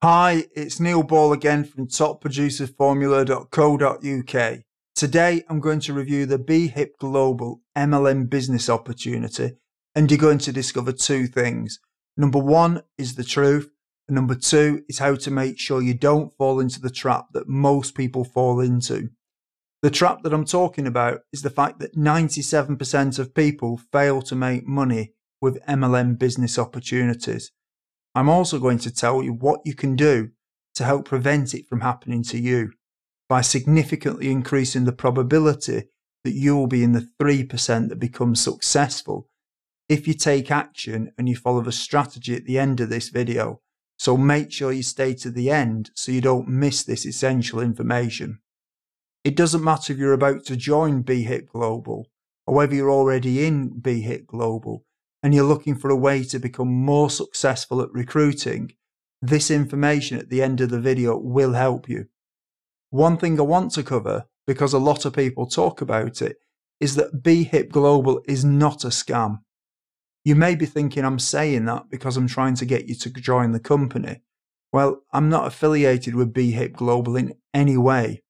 Hi, it's Neil Ball again from topproducerformula.co.uk. Today I'm going to review the bHip Global MLM business opportunity, and you're going to discover two things. Number one is the truth, and number two is how to make sure you don't fall into the trap that most people fall into. The trap that I'm talking about is the fact that 97% of people fail to make money with MLM business opportunities. I'm also going to tell you what you can do to help prevent it from happening to you by significantly increasing the probability that you will be in the 3% that become successful if you take action and you follow the strategy at the end of this video. So make sure you stay to the end so you don't miss this essential information. It doesn't matter if you're about to join bHip Global or whether you're already in bHip Global and you're looking for a way to become more successful at recruiting. This information at the end of the video will help you. One thing I want to cover, because a lot of people talk about it, is that bHip Global is not a scam. You may be thinking I'm saying that because I'm trying to get you to join the company. Well, I'm not affiliated with bHip Global in any way.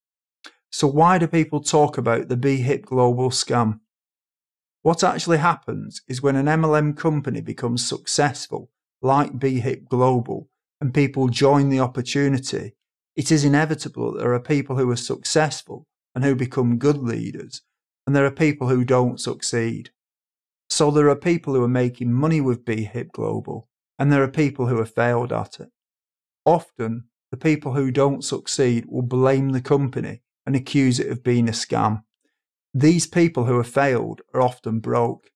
So why do people talk about the bHip Global scam? What actually happens is when an MLM company becomes successful, like bHip Global, and people join the opportunity, it is inevitable that there are people who are successful and who become good leaders, and there are people who don't succeed. So there are people who are making money with bHip Global, and there are people who have failed at it. Often, the people who don't succeed will blame the company and accuse it of being a scam. These people who have failed are often broke.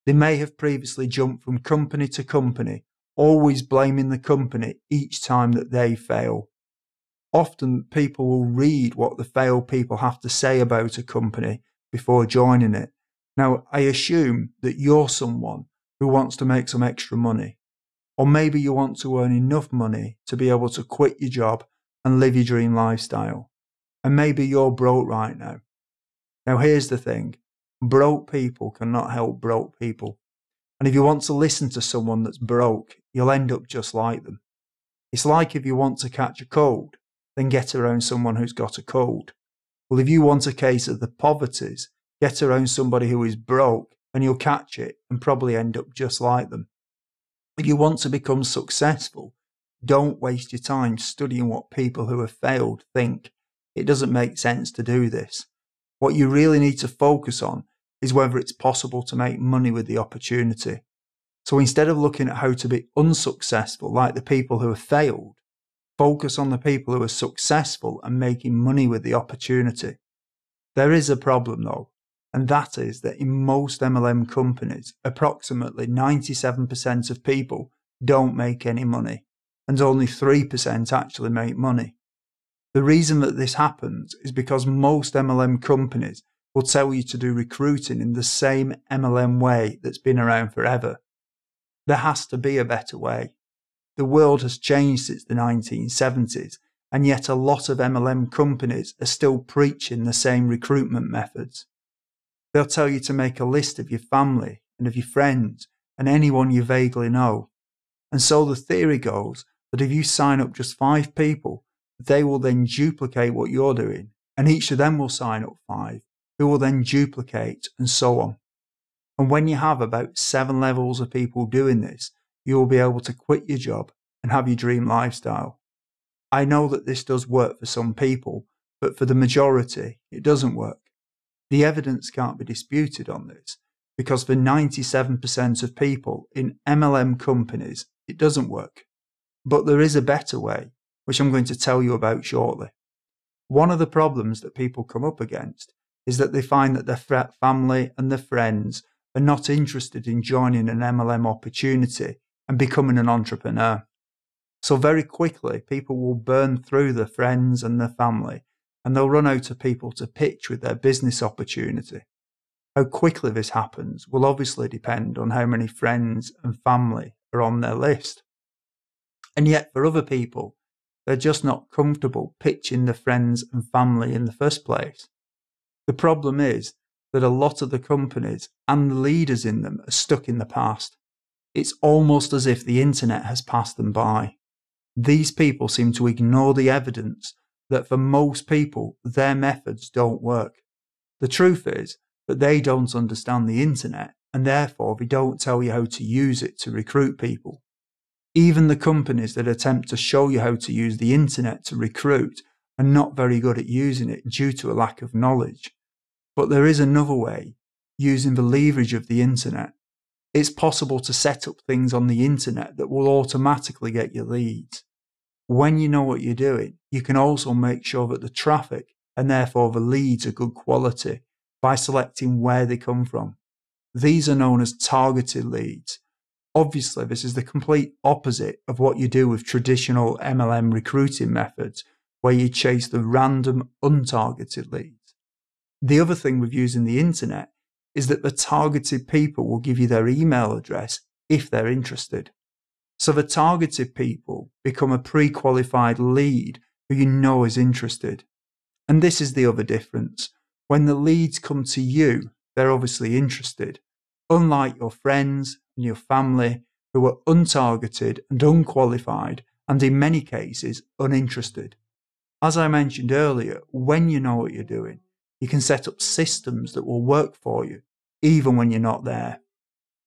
They may have previously jumped from company to company, always blaming the company each time that they fail. Often people will read what the failed people have to say about a company before joining it. Now, I assume that you're someone who wants to make some extra money, or maybe you want to earn enough money to be able to quit your job and live your dream lifestyle. And maybe you're broke right now. Now here's the thing, broke people cannot help broke people. And if you want to listen to someone that's broke, you'll end up just like them. It's like if you want to catch a cold, then get around someone who's got a cold. Well, if you want a case of the poverties, get around somebody who is broke and you'll catch it and probably end up just like them. If you want to become successful, don't waste your time studying what people who have failed think. It doesn't make sense to do this. What you really need to focus on is whether it's possible to make money with the opportunity. So instead of looking at how to be unsuccessful like the people who have failed, focus on the people who are successful and making money with the opportunity. There is a problem though, and that is that in most MLM companies, approximately 97% of people don't make any money, and only 3% actually make money. The reason that this happens is because most MLM companies will tell you to do recruiting in the same MLM way that's been around forever. There has to be a better way. The world has changed since the 1970s, and yet a lot of MLM companies are still preaching the same recruitment methods. They'll tell you to make a list of your family and of your friends and anyone you vaguely know. And so the theory goes that if you sign up just 5 people, they will then duplicate what you're doing, and each of them will sign up 5, who will then duplicate, and so on. And when you have about 7 levels of people doing this, you will be able to quit your job and have your dream lifestyle. I know that this does work for some people, but for the majority, it doesn't work. The evidence can't be disputed on this, because for 97% of people in MLM companies, it doesn't work. But there is a better way, which I'm going to tell you about shortly. One of the problems that people come up against is that they find that their family and their friends are not interested in joining an MLM opportunity and becoming an entrepreneur. So very quickly, people will burn through their friends and their family, and they'll run out of people to pitch with their business opportunity. How quickly this happens will obviously depend on how many friends and family are on their list. And yet for other people, they're just not comfortable pitching their friends and family in the first place. The problem is that a lot of the companies and the leaders in them are stuck in the past. It's almost as if the internet has passed them by. These people seem to ignore the evidence that for most people, their methods don't work. The truth is that they don't understand the internet and therefore they don't tell you how to use it to recruit people. Even the companies that attempt to show you how to use the internet to recruit are not very good at using it due to a lack of knowledge. But there is another way, using the leverage of the internet. It's possible to set up things on the internet that will automatically get you leads. When you know what you're doing, you can also make sure that the traffic and therefore the leads are good quality by selecting where they come from. These are known as targeted leads. Obviously, this is the complete opposite of what you do with traditional MLM recruiting methods, where you chase the random, untargeted leads. The other thing with using the internet is that the targeted people will give you their email address if they're interested. So the targeted people become a pre-qualified lead who you know is interested. And this is the other difference. When the leads come to you, they're obviously interested, unlike your friends and your family who are untargeted and unqualified and in many cases uninterested. As I mentioned earlier, when you know what you're doing, you can set up systems that will work for you, even when you're not there.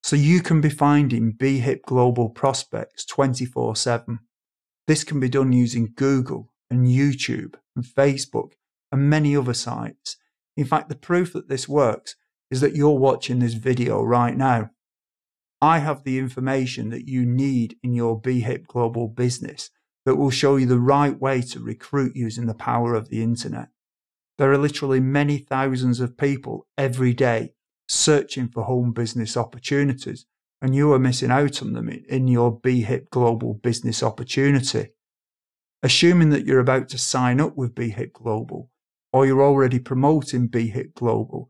So you can be finding bHip Global prospects 24/7. This can be done using Google and YouTube and Facebook and many other sites. In fact, the proof that this works is that you're watching this video right now. I have the information that you need in your bHip Global business that will show you the right way to recruit using the power of the internet. There are literally many thousands of people every day searching for home business opportunities, and you are missing out on them in your bHip Global business opportunity. Assuming that you're about to sign up with bHip Global, or you're already promoting bHip Global,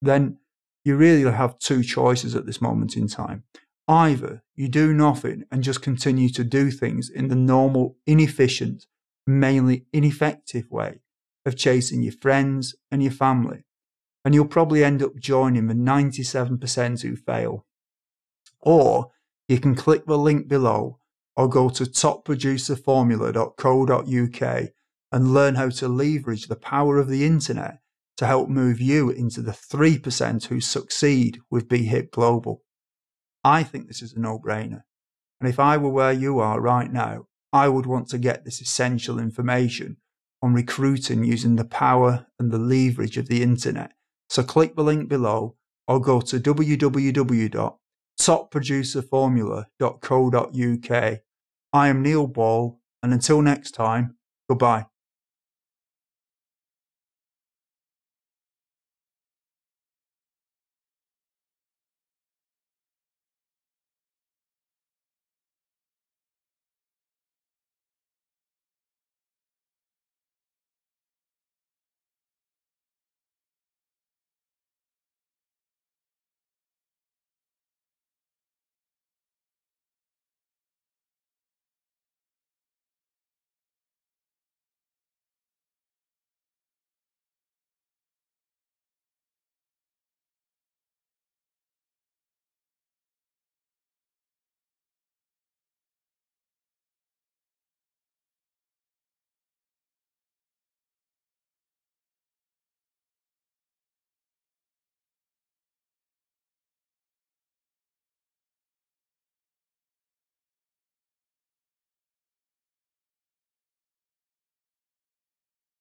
then you really have two choices at this moment in time. Either you do nothing and just continue to do things in the normal, inefficient, mainly ineffective way of chasing your friends and your family, and you'll probably end up joining the 97% who fail. Or you can click the link below or go to topproducerformula.co.uk and learn how to leverage the power of the internet to help move you into the 3% who succeed with bHip Global. I think this is a no-brainer, and if I were where you are right now, I would want to get this essential information on recruiting using the power and the leverage of the internet. So click the link below or go to www.topproducerformula.co.uk. I am Neil Ball, and until next time, goodbye.